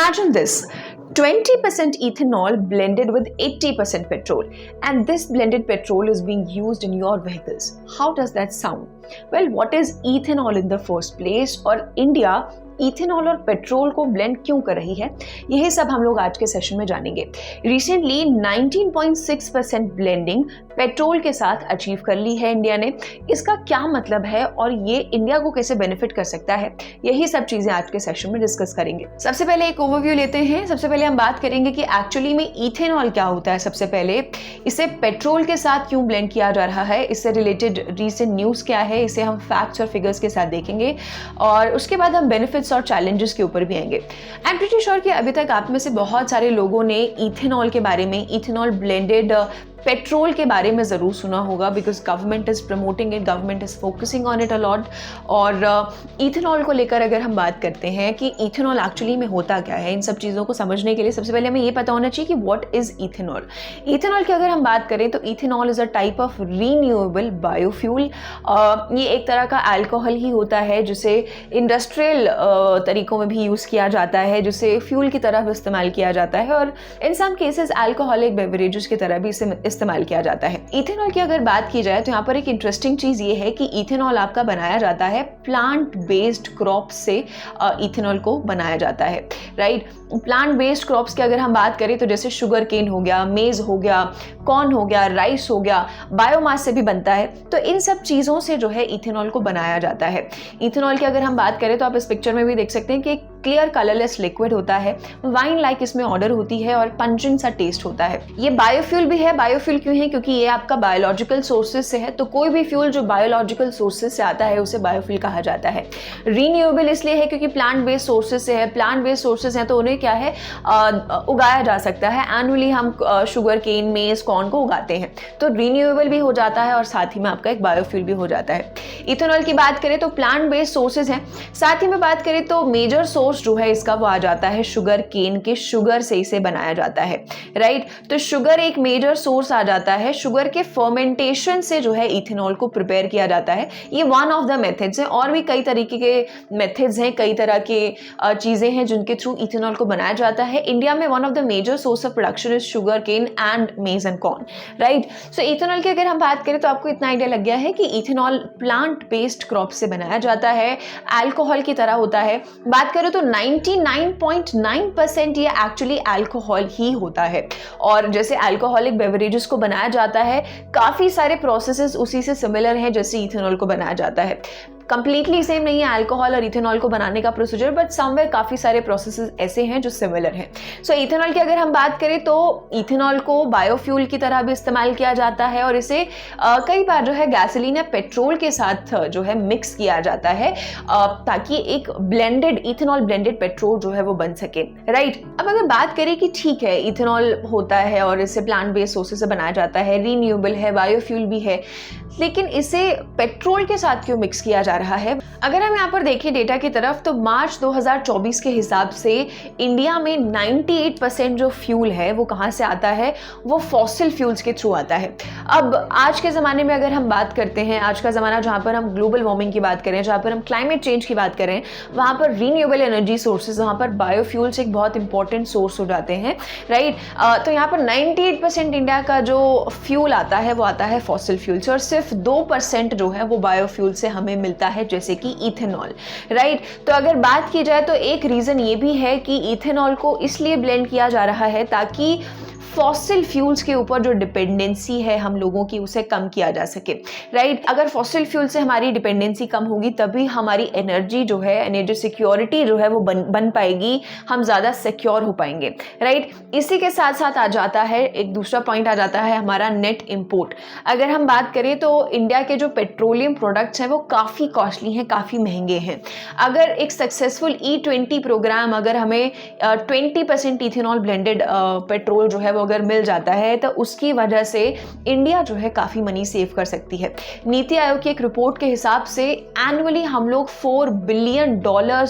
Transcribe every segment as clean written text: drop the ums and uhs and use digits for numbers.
Imagine this. 20% ethanol blended with 80% petrol, and this blended petrol is being used in your vehicles. How does that sound? Well, what is ethanol in the first place, और India ethanol और petrol को blend क्यों कर रही है, यही सब हम लोग आज के सेशन में जानेंगे। रिसेंटली 19.6% ब्लेंडिंग पेट्रोल के साथ अचीव कर ली है इंडिया ने। इसका क्या मतलब है और ये इंडिया को कैसे बेनिफिट कर सकता है, यही सब चीजें आज के सेशन में डिस्कस करेंगे। सबसे पहले एक ओवरव्यू लेते हैं। सबसे पहले हम बात करेंगे कि एक्चुअली में इथेनॉल क्या होता है। सबसे पहले इसे पेट्रोल के साथ क्यों ब्लेंड किया जा रहा है, इससे रिलेटेड रीसेंट न्यूज़ क्या है, इसे हम फैक्ट्स और फिगर्स के साथ देखेंगे और उसके बाद हम बेनिफिट्स और चैलेंजेस के ऊपर भी आएंगे। आई एम प्रीटी श्योर कि अभी तक आप में से बहुत सारे लोगों ने इथेनॉल के बारे में, इथेनॉल ब्लेंडेड पेट्रोल के बारे में ज़रूर सुना होगा, because government is promoting it, government is focusing on it a lot. और इथेनॉल को लेकर अगर हम बात करते हैं कि इथेनॉल एक्चुअली में होता क्या है, इन सब चीज़ों को समझने के लिए सबसे पहले हमें ये पता होना चाहिए कि व्हाट इज़ इथेनॉल। इथेनॉल की अगर हम बात करें तो ethanol is a type of renewable biofuel. ये एक तरह का अल्कोहल ही होता है जिसे इंडस्ट्रियल तरीकों में भी यूज़ किया जाता है, जिसे फ्यूल की तरह इस्तेमाल किया जाता है और इन सम केसेस अल्कोहलिक बेवरेजेस की तरह भी इसे इस्तेमाल किया जाता है। इथेनॉल की अगर बात की जाए तो यहाँ पर एक इंटरेस्टिंग चीज ये है कि इथेनॉल आपका बनाया जाता है प्लांट बेस्ड क्रॉप्स से। इथेनॉल को बनाया जाता है, राइट। प्लांट बेस्ड क्रॉप्स की अगर हम बात करें तो जैसे शुगर केन हो गया, मेज हो गया, कॉर्न हो गया, राइस हो गया, बायोमास से भी बनता है। तो इन सब चीजों से जो है इथेनॉल को बनाया जाता है। इथेनॉल की अगर हम बात करें तो आप इस पिक्चर में भी देख सकते हैं कि एक क्लियर कलरलेस लिक्विड होता है, वाइन लाइक इसमें ऑर्डर होती है और पंजेंट सा टेस्ट होता है। ये बायोफ्यूल भी है। बायोफ्यूल क्यों है? क्योंकि ये आपका बायोलॉजिकल सोर्सेज से है, तो कोई भी फ्यूल जो बायोलॉजिकल सोर्सेज से आता है उसे बायोफ्यूल कहा जाता है। रीन्यूएबल इसलिए है क्योंकि प्लांट बेस्ड सोर्सेज से है। प्लांट बेस्ड सोर्सेज हैं तो उन्हें क्या है, उगाया जा सकता है। एनुअली हम शुगर केन, मेज, कॉर्न को उगाते हैं, तो रीन्यूएबल भी हो जाता है और साथ ही में आपका एक बायोफ्यूल भी हो जाता है। इथेनॉल की बात करें तो प्लांट बेस्ड सोर्सेज हैं। साथ ही में बात करें तो मेजर सोर्स जो है इसका वो आ जाता है शुगर केन के शुगर से इसे बनाया जाता है, राइट। तो शुगर एक मेजर सोर्स आ जाता है। शुगर के फर्मेंटेशन से जो है इथेनॉल को प्रिपेयर किया जाता है। ये वन ऑफ द मेथड्स है, और भी कई तरीके के मेथड्स हैं, कई तरह के चीजें हैं जिनके थ्रू इथेनॉल को बनाया जाता है। इंडिया में one of the major source of production is sugar cane and maize and corn, right. So ethanol की अगर हम बात करें तो आपको इतना आइडिया लग गया है कि इथेनॉल प्लांट बेस्ड क्रॉप से बनाया जाता है, अल्कोहल की तरह होता है। बात करें तो 99.9% ये एक्चुअली अल्कोहल ही होता है। और जैसे अल्कोहलिक बेवरेजेस को बनाया जाता है, काफी सारे प्रोसेसेस उसी से सिमिलर हैं जैसे इथेनॉल को बनाया जाता है। कंप्लीटली सेम नहीं है अल्कोहल और इथेनॉल को बनाने का प्रोसीजर, बट समवेयर काफी सारे प्रोसेसेस ऐसे हैं जो सिमिलर हैं। सो इथेनॉल की अगर हम बात करें तो इथेनॉल को बायोफ्यूल की तरह भी इस्तेमाल किया जाता है और इसे कई बार जो है गैसोलीन या पेट्रोल के साथ जो है मिक्स किया जाता है ताकि एक ब्लेंडेड इथेनॉल ब्लेंडेड पेट्रोल जो है वो बन सके, राइट। अब अगर बात करें कि ठीक है इथेनॉल होता है और इसे प्लांट बेस्ड सोर्सेज से बनाया जाता है, रीन्यूएबल है, बायोफ्यूल भी है, लेकिन इसे पेट्रोल के साथ क्यों मिक्स किया जा रहा है? अगर हम यहाँ पर देखें डेटा की तरफ तो मार्च 2024 के हिसाब से इंडिया में 98% जो फ्यूल है वो कहाँ से आता है, वो फॉसिल फ्यूल्स के थ्रू आता है। अब आज के ज़माने में अगर हम बात करते हैं, आज का ज़माना जहाँ पर हम ग्लोबल वार्मिंग की बात करें, जहाँ पर हम क्लाइमेट चेंज की बात करें, वहाँ पर रीन्यूएबल एनर्जी सोर्सेज, वहाँ पर बायोफ्यूल्स एक बहुत इंपॉर्टेंट सोर्स हो जाते हैं, राइट। तो यहाँ पर 98% इंडिया का जो फ्यूल आता है वो आता है फॉसिल फ्यूल से, और सिर्फ 2% जो है वो बायोफ्यूल से हमें मिलता है जैसे कि इथेनॉल, राइट। तो अगर बात की जाए तो एक रीजन ये भी है कि इथेनॉल को इसलिए ब्लेंड किया जा रहा है ताकि फॉसिल फ्यूल्स के ऊपर जो डिपेंडेंसी है हम लोगों की उसे कम किया जा सके, राइट। अगर फॉसिल फ्यूल से हमारी डिपेंडेंसी कम होगी तभी हमारी एनर्जी जो है, एनर्जी सिक्योरिटी जो है वो बन पाएगी, हम ज़्यादा सिक्योर हो पाएंगे, राइट। इसी के साथ साथ आ जाता है एक दूसरा पॉइंट आ जाता है हमारा नेट इम्पोर्ट। अगर हम बात करें तो इंडिया के जो पेट्रोलियम प्रोडक्ट्स हैं वो काफ़ी कॉस्टली हैं, काफ़ी महंगे हैं। अगर एक सक्सेसफुल E20 प्रोग्राम, अगर हमें 20% इथेनॉल ब्लेंडेड पेट्रोल जो है वो अगर मिल जाता है तो उसकी वजह से इंडिया जो है काफ़ी मनी सेव कर सकती है। नीति आयोग की एक रिपोर्ट के हिसाब से एनुअली हम लोग $4 बिलियन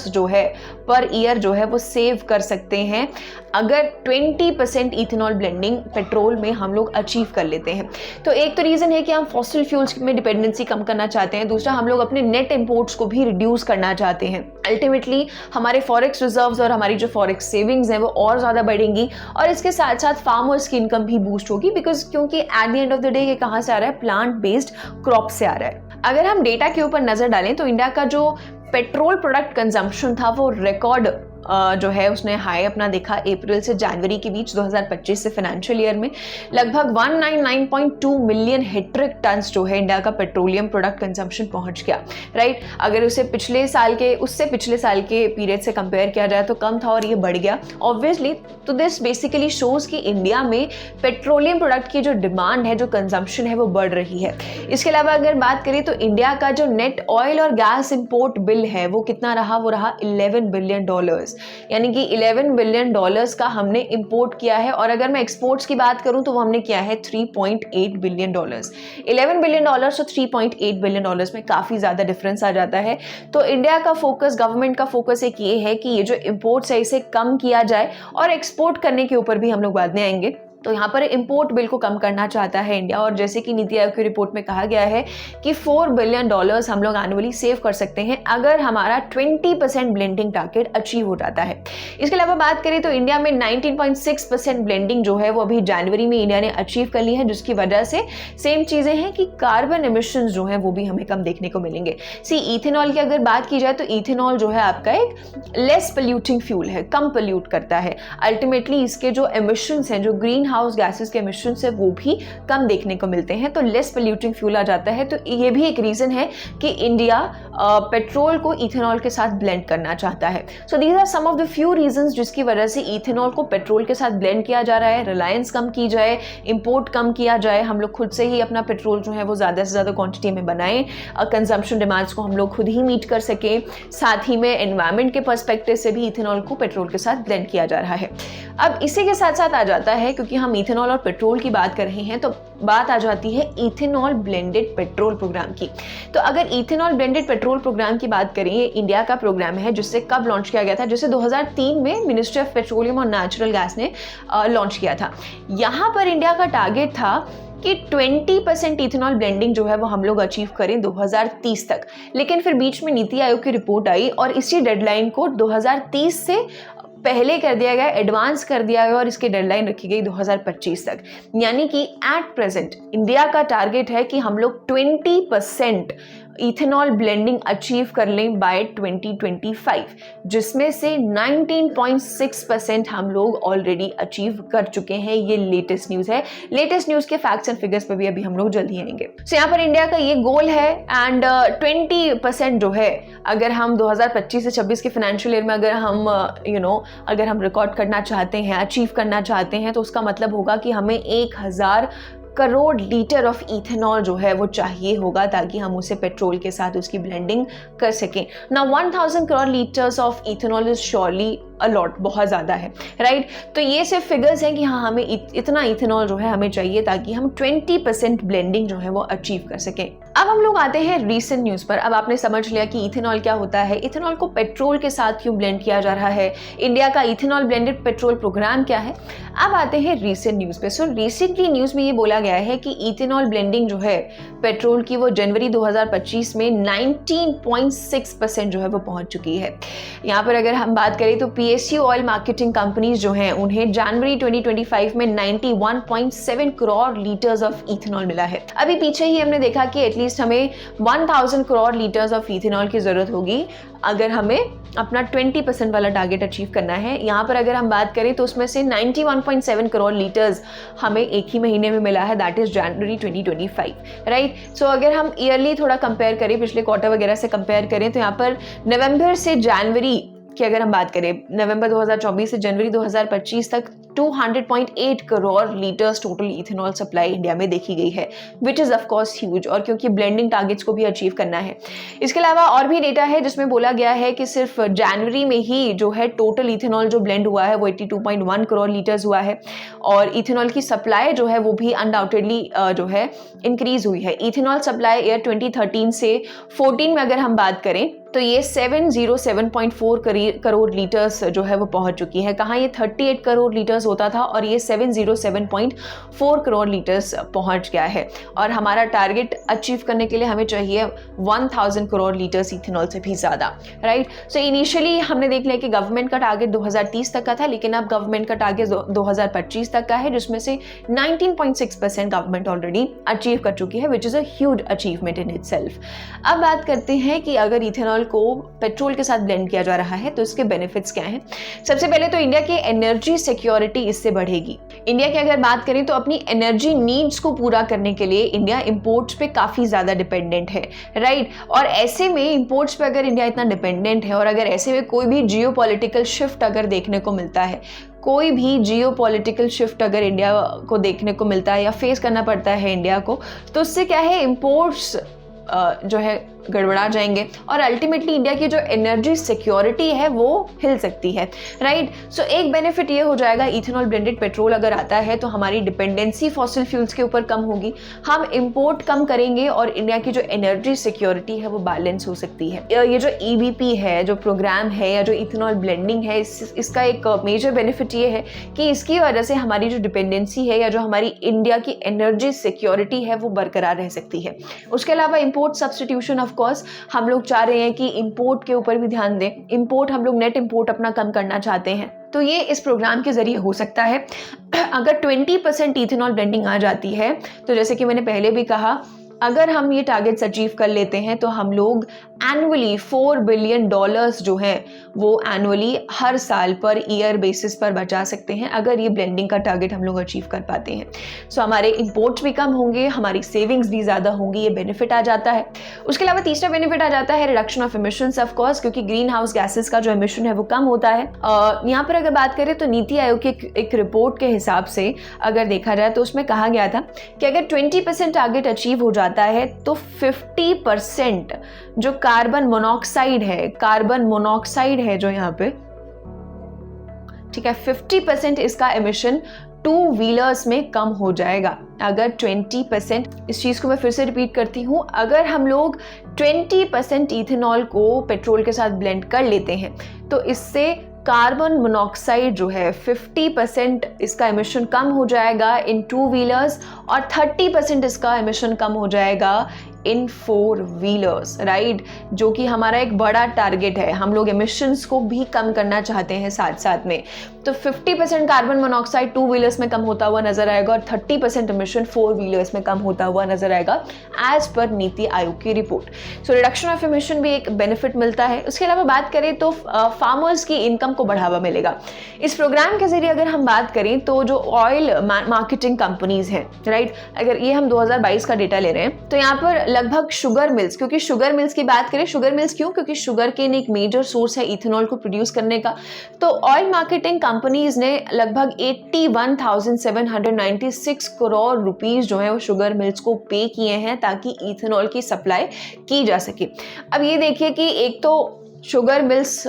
जो है पर ईयर जो है वो सेव कर सकते हैं अगर 20% इथेनॉल ब्लेंडिंग पेट्रोल में हम लोग अचीव कर लेते हैं। तो एक तो रीज़न है कि हम फॉसिल फ्यूल्स में डिपेंडेंसी कम करना चाहते हैं, दूसरा हम लोग अपने नेट इंपोर्ट्स को भी रिड्यूस करना चाहते हैं। अल्टीमेटली हमारे फॉरेक्स रिजर्व्स और हमारी जो फॉरेक्स सेविंग्स हैं वो और ज़्यादा बढ़ेंगी और इसके साथ साथ फार्मर्स की इनकम भी बूस्ट होगी, बिकॉज क्योंकि at the end of the day ये कहाँ से आ रहा है, प्लांट बेस्ड क्रॉप से आ रहा है। अगर हम डेटा के ऊपर नजर डालें तो इंडिया का जो पेट्रोल प्रोडक्ट कंजम्पशन था वो रिकॉर्ड जो है उसने हाई अपना देखा अप्रैल से जनवरी के बीच 2025 से फाइनेंशियल ईयर में लगभग 199.2 मिलियन हीट्रिक टन्स जो है इंडिया का पेट्रोलियम प्रोडक्ट कंजम्पशन पहुंच गया, राइट। अगर उससे पिछले साल के पीरियड से कंपेयर किया जाए तो कम था और ये बढ़ गया ऑब्वियसली। तो दिस बेसिकली शोज कि इंडिया में पेट्रोलियम प्रोडक्ट की जो डिमांड है, जो कंजम्पशन है वो बढ़ रही है। इसके अलावा अगर बात करें तो इंडिया का जो नेट ऑयल और गैस इंपोर्ट बिल है वो कितना रहा, वो रहा $11 बिलियन, यानी कि $11 बिलियन का हमने इंपोर्ट किया है। और अगर मैं एक्सपोर्ट्स की बात करूं तो वो हमने किया है $3.8 बिलियन। $11 बिलियन और $3.8 बिलियन में काफी ज्यादा डिफरेंस आ जाता है। तो इंडिया का फोकस, गवर्नमेंट का फोकस एक ये है कि ये जो इंपोर्ट्स है इसे कम किया जाए और एक्सपोर्ट करने के ऊपर भी हम लोग बाद में आएंगे। तो यहाँ पर इंपोर्ट बिल को कम करना चाहता है इंडिया और जैसे कि नीति आयोग की रिपोर्ट में कहा गया है कि $4 बिलियन हम लोग एनुअली सेव कर सकते हैं अगर हमारा 20% ब्लेंडिंग टारगेट अचीव हो जाता है। इसके अलावा बात करें तो इंडिया में 19.6% ब्लेंडिंग जो है वो अभी जनवरी में इंडिया ने अचीव कर ली है, जिसकी वजह से सेम चीजें हैं कि कार्बन एमिशंस जो है वो भी हमें कम देखने को मिलेंगे। इथेनॉल की अगर बात की जाए तो इथेनॉल जो है आपका एक लेस पोल्यूटिंग फ्यूल है, कम पोल्यूट करता है। अल्टीमेटली इसके जो एमिशंस हैं, जो ग्रीन हाउस गैसेस के एमिशन से वो भी कम देखने को मिलते हैं, तो लेस पोल्यूटिंग फ्यूल आ जाता है। तो ये भी एक रीजन है कि इंडिया पेट्रोल को इथेनॉल के साथ ब्लेंड करना चाहता है। So these are some of the few reasons जिसकी वजह से इथेनॉल को पेट्रोल के साथ ब्लेंड किया जा रहा है। रिलायंस कम की जाए, इंपोर्ट कम किया जाए, हम लोग खुद से ही अपना पेट्रोल जो है वो ज़्यादा से ज़्यादा क्वांटिटी में बनाएं, कंजम्पशन डिमांड्स को हम लोग खुद ही मीट कर सकें। साथ ही में एनवायरमेंट के पर्सपेक्टिव से भी इथेनॉल को पेट्रोल के साथ ब्लेंड किया जा रहा है। अब इसी के साथ साथ आ जाता है, क्योंकि हम इथेनॉल और पेट्रोल की बात कर रहे हैं, तो बात आ जाती है इथेनॉल ब्लेंडेड पेट्रोल प्रोग्राम की। तो अगर इथेनॉल ब्लेंडेड पेट्रोल प्रोग्राम की बात करें, ये इंडिया का प्रोग्राम है जिससे कब लॉन्च किया गया था, जिसे 2003 में मिनिस्ट्री ऑफ पेट्रोलियम और नेचुरल गैस ने लॉन्च किया था। यहाँ पर इंडिया का टारगेट था कि 20% इथेनॉल ब्लेंडिंग जो है वो हम लोग अचीव करें 2030 तक। लेकिन फिर बीच में नीति आयोग की रिपोर्ट आई और इसी डेडलाइन को 2030 से पहले कर दिया गया, एडवांस कर दिया गया और इसकी डेडलाइन रखी गई 2025 तक। यानी कि एट प्रेजेंट इंडिया का टारगेट है कि हम लोग 20% इथेनॉल ब्लेंडिंग अचीव कर लें बाय 2025, जिसमें से 19.6% हम लोग ऑलरेडी अचीव कर चुके हैं। ये लेटेस्ट न्यूज़ है। लेटेस्ट न्यूज़ के फैक्ट्स एंड फिगर्स पे भी अभी हम लोग जल्दी आएंगे। सो यहाँ पर इंडिया का ये गोल है एंड 20% जो है अगर हम 2025 से 26 के फाइनेंशियल ईयर में अगर हम अगर हम रिकॉर्ड करना चाहते हैं, अचीव करना चाहते हैं, तो उसका मतलब होगा कि हमें 1000 करोड़ लीटर ऑफ इथेनॉल जो है वो चाहिए होगा ताकि हम उसे पेट्रोल के साथ उसकी ब्लेंडिंग कर सकें। ना 1000 crore litres of ethanol is surely a lot, बहुत ज़्यादा है, राइट। तो ये सिर्फ फिगर्स हैं कि हाँ हमें इतना इथेनॉल जो है हमें चाहिए ताकि हम 20% ब्लेंडिंग जो है वो अचीव कर सकें। अब हम लोग आते हैं रीसेंट न्यूज़ पर। अब आपने समझ लिया कि इथेनॉल क्या होता है, इथेनॉल को पेट्रोल के साथ क्यों ब्लेंड किया जा रहा है, इंडिया का इथेनॉल ब्लेंडेड पेट्रोल प्रोग्राम क्या है। अब आते हैं रीसेंट न्यूज़ पे। सो रिसेंटली न्यूज़ में ये बोला गया है कि इथेनॉल ब्लेंडिंग जो है पेट्रोल की वो जनवरी 2025 में 19.6% जो है वो पहुंच चुकी है। यहाँ पर अगर हम बात करें तो PSU ऑयल मार्केटिंग कंपनीज जो हैं उन्हें जनवरी 2025 में 91.7 करोड़ लीटर्स ऑफ इथेनॉल मिला है। अभी पीछे ही हमने देखा कि एटलीस्ट हमें 1000 करोड़ लीटर्स ऑफ इथेनॉल की जरूरत होगी अगर हमें अपना 20% वाला टारगेट अचीव करना है। यहाँ पर अगर हम बात करें तो उसमें से 91.7 करोड़ लीटर्स हमें एक ही महीने में मिला है, दैट इज जनवरी 2025, राइट। सो अगर हम ईयरली थोड़ा कंपेयर करें, पिछले क्वार्टर वगैरह से कंपेयर करें, तो यहाँ पर नवंबर से जनवरी की अगर हम बात करें, नवंबर 2024 से जनवरी 2025 तक 200.8 crore litres total ethanol supply India में देखी गई है, which is of course huge, और क्योंकि ब्लेंडिंग टारगेट्स को भी अचीव करना है। इसके अलावा और भी डेटा है जिसमें बोला गया है कि सिर्फ जनवरी में ही जो है टोटल इथेनॉल जो ब्लेंड हुआ है वो 82.1 करोड़ लीटर्स हुआ है, और इथेनॉल की सप्लाई जो है वो भी अनडाउटेडली जो है इंक्रीज हुई है। इथेनॉल सप्लाई ईयर 2013 से 14 में अगर हम बात करें तो ये 707.4 करोड़ लीटर्स जो है वो पहुंच चुकी है। कहाँ ये 38 करोड़ लीटर्स होता था और ये 707.4 करोड़ लीटर्स पहुंच गया है, और हमारा टारगेट अचीव करने के लिए हमें चाहिए 1000 करोड़ लीटर्स इथेनॉल से भी ज़्यादा, राइट। सो इनिशियली हमने देख लिया कि गवर्नमेंट का टारगेट 2030 तक का था, लेकिन अब गवर्नमेंट का टारगेट 2025 तक का है, जिसमें से 19.6% गवर्नमेंट ऑलरेडी अचीव कर चुकी है, which is a huge achievement in itself. अब बात करते हैं कि अगर इथेनॉल को पेट्रोल के साथ ब्लेंड किया जा रहा है तो इसके बेनिफिट्स क्या हैं। सबसे पहले तो इंडिया की एनर्जी सिक्योरिटी इससे बढ़ेगी। इंडिया की अगर बात करें तो अपनी एनर्जी नीड्स को पूरा करने के लिए इंडिया इंपोर्ट्स पे काफी ज्यादा डिपेंडेंट है, राइट। और ऐसे में इंपोर्ट्स पे अगर इंडिया इतना डिपेंडेंट है, और अगर ऐसे में कोई भी जियोपॉलिटिकल शिफ्ट अगर देखने को मिलता है, कोई भी जियोपॉलिटिकल शिफ्ट अगर इंडिया को देखने को मिलता है या फेस करना पड़ता है इंडिया को, तो उससे क्या है, इंपोर्ट्स जो है गड़बड़ा जाएंगे, और अल्टीमेटली इंडिया की जो एनर्जी सिक्योरिटी है वो हिल सकती है, राइट। सो एक बेनिफिट ये हो जाएगा, इथेनॉल ब्लेंडेड पेट्रोल अगर आता है तो हमारी डिपेंडेंसी फॉसिल फ्यूल्स के ऊपर कम होगी, हम इंपोर्ट कम करेंगे, और इंडिया की जो एनर्जी सिक्योरिटी है वो बैलेंस हो सकती है। ये जो EBP है, जो प्रोग्राम है, या जो इथेनॉल ब्लेंडिंग है, इसका एक मेजर बेनिफिट ये है कि इसकी वजह से हमारी जो डिपेंडेंसी है या जो हमारी इंडिया की एनर्जी सिक्योरिटी है वो बरकरार रह सकती है। उसके अलावा इंपोर्ट सब्स्टिट्यूशन, ऑफ कोर्स हम लोग चाह रहे हैं कि इंपोर्ट के ऊपर भी ध्यान दें। इंपोर्ट, हम लोग नेट इंपोर्ट अपना कम करना चाहते हैं, तो ये इस प्रोग्राम के जरिए हो सकता है। अगर 20% इथेनॉल ब्लेंडिंग आ जाती है तो जैसे कि मैंने पहले भी कहा, अगर हम ये टारगेट्स अचीव कर लेते हैं तो हम लोग एनुअली $4 बिलियन जो हैं वो एनुअली हर साल पर ईयर बेसिस पर बचा सकते हैं, अगर ये ब्लेंडिंग का टारगेट हम लोग अचीव कर पाते हैं। सो हमारे इंपोर्ट्स भी कम होंगे, हमारी सेविंग्स भी ज़्यादा होंगी, ये बेनिफिट आ जाता है। उसके अलावा तीसरा बेनिफिट आ जाता है reduction of emissions, of course, क्योंकि ग्रीन हाउस गैसेस का जो एमिशन है वो कम होता है। यहाँ पर अगर बात करें तो नीति आयोग की एक रिपोर्ट के हिसाब से अगर देखा जाए तो उसमें कहा गया था कि अगर 20% टारगेट अचीव हो जाता है तो 50% जो कार्बन मोनोऑक्साइड है जो यहाँ पे, ठीक है, 50% इसका एमिशन 2 व्हीलर्स में कम हो जाएगा अगर 20%। इस चीज़ को मैं फिर से रिपीट करती हूँ, अगर हम लोग 20% इथेनॉल को पेट्रोल के साथ ब्लेंड कर लेते हैं तो इससे कार्बन मोनोऑक्साइड जो है 50% इसका एमिशन कम हो जाएगा इन 2 व्हीलर्स, और 30% इसका एमिशन कम हो जाएगा इन 4 व्हीलर्स, राइट, जो कि हमारा एक बड़ा टारगेट है। हम लोग एमिशंस को भी कम करना चाहते हैं साथ साथ में। तो 50% कार्बन मोनोऑक्साइड 2 व्हीलर्स में कम होता हुआ नजर आएगा, और 30% एमिशन 4 व्हीलर्स में कम होता हुआ नजर आएगा, एज पर नीति आयोग की report. So reduction of emission भी एक बेनिफिट मिलता है। उसके अलावा बात करें तो फार्मर्स की इनकम को बढ़ावा मिलेगा इस प्रोग्राम के जरिए। अगर हम बात करें तो जो ऑयल मार्केटिंग कंपनीज हैं, राइट, अगर ये हम 2022 का डेटा ले रहे हैं तो यहाँ पर लगभग शुगर मिल्स, क्योंकि शुगर मिल्स की बात करें, शुगर मिल्स क्यों, क्योंकि शुगर केन एक मेजर सोर्स है इथेनॉल को प्रोड्यूस करने का। तो ऑयल मार्केटिंग कंपनीज ने लगभग 81,796 करोड़ रुपीस जो है वो शुगर मिल्स को पे किए हैं ताकि इथेनॉल की सप्लाई की जा सके। अब ये देखिए कि एक तो शुगर मिल्स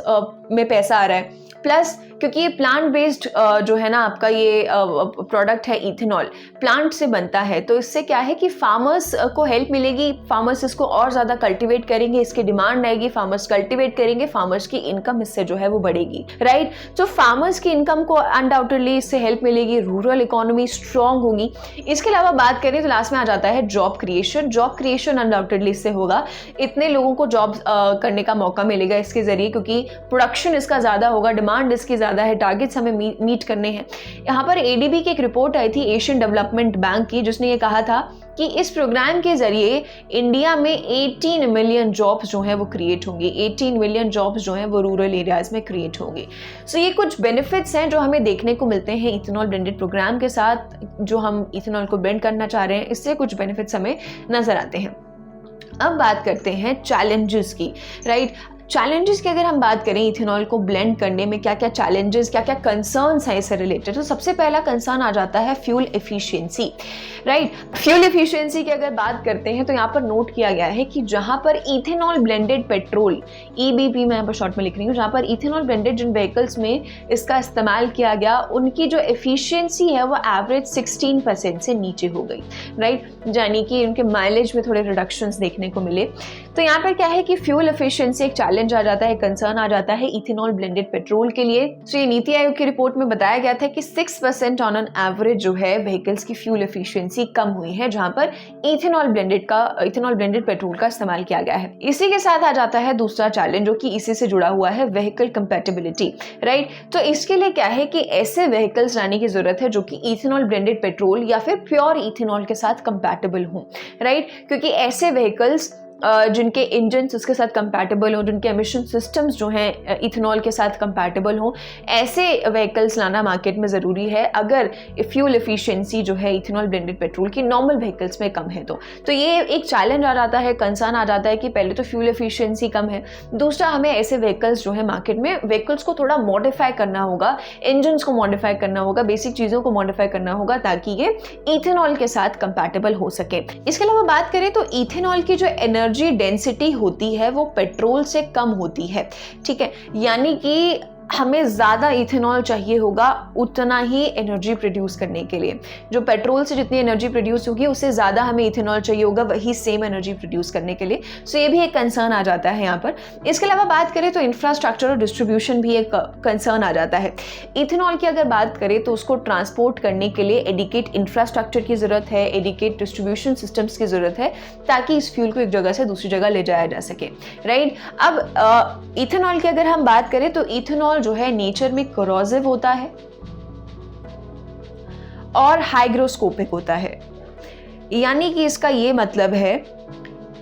में पैसा आ रहा है, प्लस क्योंकि ये प्लांट बेस्ड जो है ना आपका ये प्रोडक्ट है इथेनॉल, प्लांट से बनता है, तो इससे क्या है कि फार्मर्स को हेल्प मिलेगी, फार्मर्स इसको और ज़्यादा कल्टीवेट करेंगे, इसकी डिमांड आएगी, फार्मर्स कल्टीवेट करेंगे, फार्मर्स की इनकम इससे जो है वो बढ़ेगी, राइट। तो फार्मर्स की इनकम को अनडाउटेडली इससे हेल्प मिलेगी, रूरल इकोनॉमी स्ट्रॉन्ग होगी। इसके अलावा बात करें तो लास्ट में आ जाता है जॉब क्रिएशन अनडाउटेडली इससे होगा, इतने लोगों को जॉब करने का मौका मिलेगा इसके जरिए, क्योंकि प्रोडक्शन इसका ज़्यादा होगा, डिमांड इसकी ज़्यादा है, टारगेट्स हमें मीट करने हैं। यहाँ पर ADB की एक रिपोर्ट आई थी एशियन डेवलपमेंट बैंक की, जिसने ये कहा था कि इस प्रोग्राम के जरिए इंडिया में 18 मिलियन जॉब्स जो हैं वो क्रिएट होंगी, 18 मिलियन जॉब्स जो हैं वो रूरल एरियाज में क्रिएट होंगी। सो ये कुछ बेनिफिट्स हैं जो हमें देखने को मिलते हैं इथेनॉल ब्लेंडेड प्रोग्राम के साथ, जो हम इथेनॉल को ब्लेंड करना चाह रहे हैं, इससे कुछ बेनिफिट्स हमें नजर आते हैं। अब बात करते हैं चैलेंजेस की, राइट। चैलेंजेस की अगर हम बात करें इथेनॉल को ब्लेंड करने में, क्या क्या चैलेंजेस, क्या क्या कंसर्न्स हैं इससे रिलेटेड, तो सबसे पहला कंसर्न आ जाता है fuel efficiency, right. Fuel efficiency की अगर बात करते हैं तो यहाँ पर नोट किया गया है कि जहाँ पर इथेनॉल ब्लेंडेड पेट्रोल, EBP मैं यहाँ पर शॉर्ट में लिख रही हूँ, जहाँ पर इथेनॉल ब्लेंडेड जिन व्हीकल्स में इसका इस्तेमाल किया गया उनकी जो एफिशिएंसी है वो एवरेज 16% से नीचे हो गई, राइट, यानी कि उनके माइलेज में थोड़े रिडक्शंस देखने को मिले। तो यहाँ पर क्या है कि फ्यूल एफिशिएंसी एक चैलेंज आ जाता है, कंसर्न आ जाता है इथेनॉल ब्लेंडेड पेट्रोल के लिए। तो ये नीति आयोग की रिपोर्ट में बताया गया था कि 6% ऑन एन एवरेज जो है व्हीकल्स की फ्यूल एफिशिएंसी कम हुई है जहां पर इथेनॉल ब्लेंडेड पेट्रोल का इस्तेमाल किया गया है। इसी के साथ आ जाता है दूसरा चैलेंज जो कि इसी से जुड़ा हुआ है, व्हीकल कंपैटिबिलिटी, राइट। तो इसके लिए क्या है कि ऐसे व्हीकल्स लाने की जरूरत है जो कि इथेनॉल ब्लेंडेड पेट्रोल या फिर प्योर इथेनॉल के साथ कंपैटिबल हो, राइट, क्योंकि ऐसे व्हीकल्स जिनके इंजन्स उसके साथ कंपैटिबल हो, जिनके एमिशन सिस्टम्स जो हैं इथेनॉल के साथ कंपैटिबल हो, ऐसे व्हीकल्स लाना मार्केट में ज़रूरी है अगर फ्यूल एफिशिएंसी जो है इथेनॉल ब्लेंडेड पेट्रोल की नॉर्मल व्हीकल्स में कम है। तो ये एक चैलेंज आ जाता है, कंसर्न आ जाता है कि पहले तो फ्यूल एफिशिएंसी कम है, दूसरा हमें ऐसे व्हीकल्स जो है मार्केट में व्हीकल्स को थोड़ा मॉडिफाई करना होगा, इंजन्स को मॉडिफाई करना होगा, बेसिक चीज़ों को मॉडिफाई करना होगा ताकि ये इथेनॉल के साथ कंपैटिबल हो सके। इसके अलावा बात करें तो इथेनॉल की जो एनर्जी डेंसिटी होती है वो पेट्रोल से कम होती है, ठीक है, यानी कि हमें ज़्यादा इथेनॉल चाहिए होगा उतना ही एनर्जी प्रोड्यूस करने के लिए। जो पेट्रोल से जितनी एनर्जी प्रोड्यूस होगी उससे ज़्यादा हमें इथेनॉल चाहिए होगा वही सेम एनर्जी प्रोड्यूस करने के लिए। सो ये भी एक कंसर्न आ जाता है यहाँ पर। इसके अलावा बात करें तो इंफ्रास्ट्रक्चर और डिस्ट्रीब्यूशन भी एक कंसर्न आ जाता है। इथेनॉल की अगर बात करें तो उसको ट्रांसपोर्ट करने के लिए एडिकेट इंफ्रास्ट्रक्चर की ज़रूरत है, एडिकेट डिस्ट्रीब्यूशन सिस्टम्स की ज़रूरत है ताकि इस फ्यूल को एक जगह से दूसरी जगह ले जाया जा सके, राइट। अब इथेनॉल की अगर हम बात करें तो इथेनॉल जो है नेचर में कोरोसिव होता है और हाइग्रोस्कोपिक होता है, यानी कि इसका ये मतलब है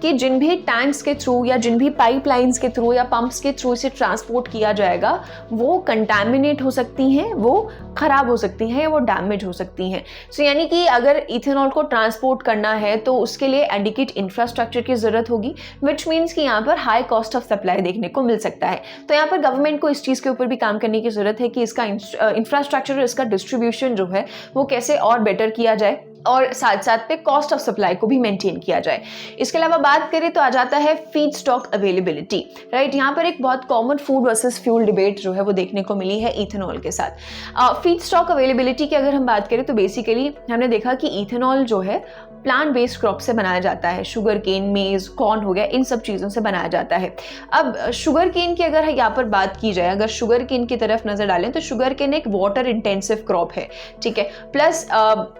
कि जिन भी टैंक्स के थ्रू या जिन भी पाइपलाइंस के थ्रू या पंप्स के थ्रू इसे ट्रांसपोर्ट किया जाएगा वो कंटामिनेट हो सकती हैं, वो खराब हो सकती हैं, वो डैमेज हो सकती हैं। सो यानी कि अगर इथेनॉल को ट्रांसपोर्ट करना है तो उसके लिए एडिक्वेट इंफ्रास्ट्रक्चर की ज़रूरत होगी, विच मीन्स कि यहाँ पर हाई कॉस्ट ऑफ सप्लाई देखने को मिल सकता है। तो यहाँ पर गवर्नमेंट को इस चीज़ के ऊपर भी काम करने की ज़रूरत है कि इसका इंफ्रास्ट्रक्चर और इसका डिस्ट्रीब्यूशन जो है वो कैसे और बेटर किया जाए और साथ साथ पे कॉस्ट ऑफ सप्लाई को भी मेंटेन किया जाए। इसके अलावा बात करें तो आ जाता है फीड स्टॉक अवेलेबिलिटी, राइट। यहाँ पर एक बहुत common food versus fuel debate जो है वो देखने को मिली है इथेनॉल के साथ। फीड स्टॉक अवेलेबिलिटी की अगर हम बात करें तो बेसिकली हमने देखा कि इथेनॉल जो है प्लांट बेस्ड क्रॉप से बनाया जाता है, शुगर केन, मेज, कॉर्न हो गया, इन सब चीज़ों से बनाया जाता है। अब शुगर केन की अगर यहाँ पर बात की जाए, अगर शुगर केन की तरफ नजर डालें तो शुगर केन एक वाटर इंटेंसिव क्रॉप है, ठीक है, प्लस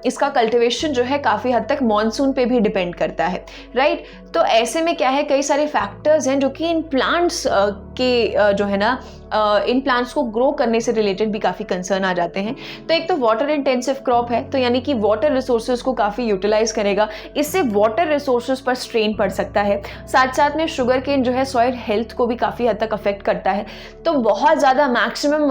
इसका कल्टिवेशन जो है काफ़ी हद तक मॉनसून पे भी डिपेंड करता है, राइट। तो ऐसे में क्या है, कई सारे फैक्टर्स हैं जो कि इन प्लांट्स के जो है ना इन प्लांट्स को ग्रो करने से रिलेटेड भी काफ़ी कंसर्न आ जाते हैं। तो एक तो वाटर इंटेंसिव क्रॉप है, तो यानी कि वाटर रिसोर्सेज को काफ़ी यूटिलाइज करेगा, इससे वाटर रिसोर्सेज पर स्ट्रेन पड़ सकता है। साथ साथ में शुगर केन जो है सॉइल हेल्थ को भी काफ़ी हद तक अफेक्ट करता है। तो बहुत ज़्यादा मैक्सिमम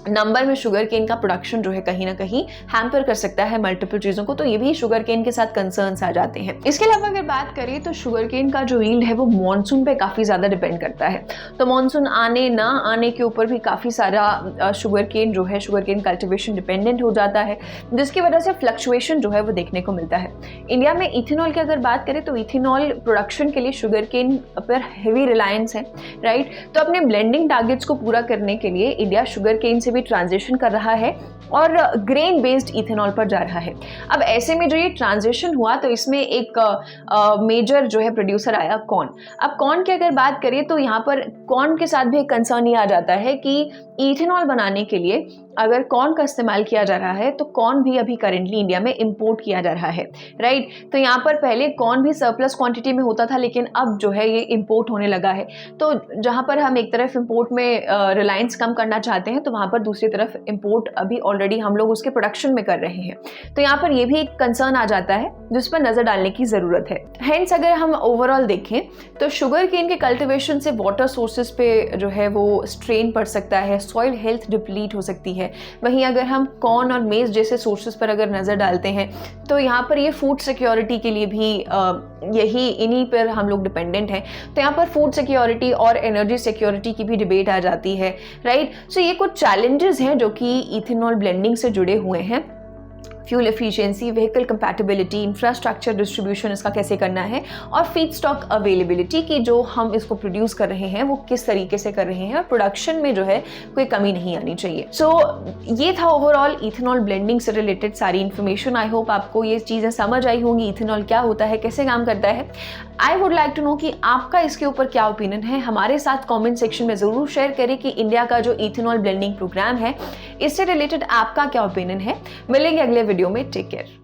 नंबर में शुगर केन का प्रोडक्शन जो है कहीं ना कहीं हैम्पर कर सकता है मल्टीपल चीज़ों को, तो ये भी शुगर केन के साथ कंसर्न्स आ जाते हैं। इसके अलावा अगर बात करें तो शुगर केन का जो यील्ड है वो मॉनसून पे काफ़ी ज़्यादा डिपेंड करता है। तो मॉनसून आने ना आने के ऊपर भी काफ़ी सारा शुगर केन जो है, शुगर केन कल्टिवेशन डिपेंडेंट हो जाता है, जिसकी वजह से फ्लक्चुएशन जो है वो देखने को मिलता है। इंडिया में इथेनॉल की अगर बात करें तो इथेनॉल प्रोडक्शन के लिए शुगर केन पर हैवी रिलायंस है, राइट। तो अपने ब्लेंडिंग टारगेट्स को पूरा करने के लिए इंडिया शुगर केन से भी ट्रांजिशन कर रहा है और ग्रेन बेस्ड इथेनॉल पर जा रहा है। अब ऐसे में जो ये ट्रांजिशन हुआ तो इसमें एक मेजर जो है प्रोड्यूसर आया कॉर्न। अब कॉर्न की अगर बात करें तो यहाँ पर कॉर्न के साथ भी एक कंसर्न ये आ जाता है कि इथेनॉल बनाने के लिए अगर कॉर्न का इस्तेमाल किया जा रहा है तो कॉर्न भी अभी करेंटली इंडिया में इंपोर्ट किया जा रहा है, राइट। तो यहाँ पर पहले कॉर्न भी सरप्लस क्वांटिटी में होता था, लेकिन अब जो है ये इंपोर्ट होने लगा है। तो जहाँ पर हम एक तरफ इंपोर्ट में रिलायंस कम करना चाहते हैं तो वहाँ पर दूसरी तरफ इंपोर्ट अभी ऑलरेडी हम लोग उसके प्रोडक्शन में कर रहे हैं। तो यहाँ पर ये भी एक कंसर्न आ जाता है जिस पर नजर डालने की जरूरत है। हेंस अगर हम ओवरऑल देखें तो शुगर केन के कल्टिवेशन से वाटर सोर्सेज पे जो है वो स्ट्रेन पड़ सकता है, सॉइल हेल्थ डिप्लीट हो सकती है। वहीं अगर हम कॉर्न और मेज जैसे सोर्सेज पर अगर नज़र डालते हैं तो यहाँ पर ये फूड सिक्योरिटी के लिए भी यही इन्हीं पर हम लोग डिपेंडेंट हैं। तो यहाँ पर फूड सिक्योरिटी और एनर्जी सिक्योरिटी की भी डिबेट आ जाती है, राइट। सो ये कुछ चैलेंजेस हैं जो कि इथेनॉल ब्लेंडिंग से जुड़े हुए हैं। Fuel efficiency, vehicle compatibility, infrastructure distribution इसका कैसे करना है, और फीड स्टॉक अवेलेबिलिटी की जो हम इसको प्रोड्यूस कर रहे हैं वो किस तरीके से कर रहे हैं, और प्रोडक्शन में जो है कोई कमी नहीं आनी चाहिए। सो ये था ओवरऑल इथेनॉल ब्लेंडिंग से रिलेटेड सारी इन्फॉर्मेशन। आई होप आपको ये चीज़ें समझ आई होंगी, इथेनॉल क्या होता है, कैसे काम करता है। I would like to know कि आपका इसके ऊपर क्या ओपिनियन है। हमारे साथ कॉमेंट सेक्शन में ज़रूर शेयर करें कि इंडिया का जो इथेनॉल ब्लेंडिंग प्रोग्राम है इससे रिलेटेड आपका क्या ओपिनियन है। मिलेंगे अगले वीडियो में। Take care.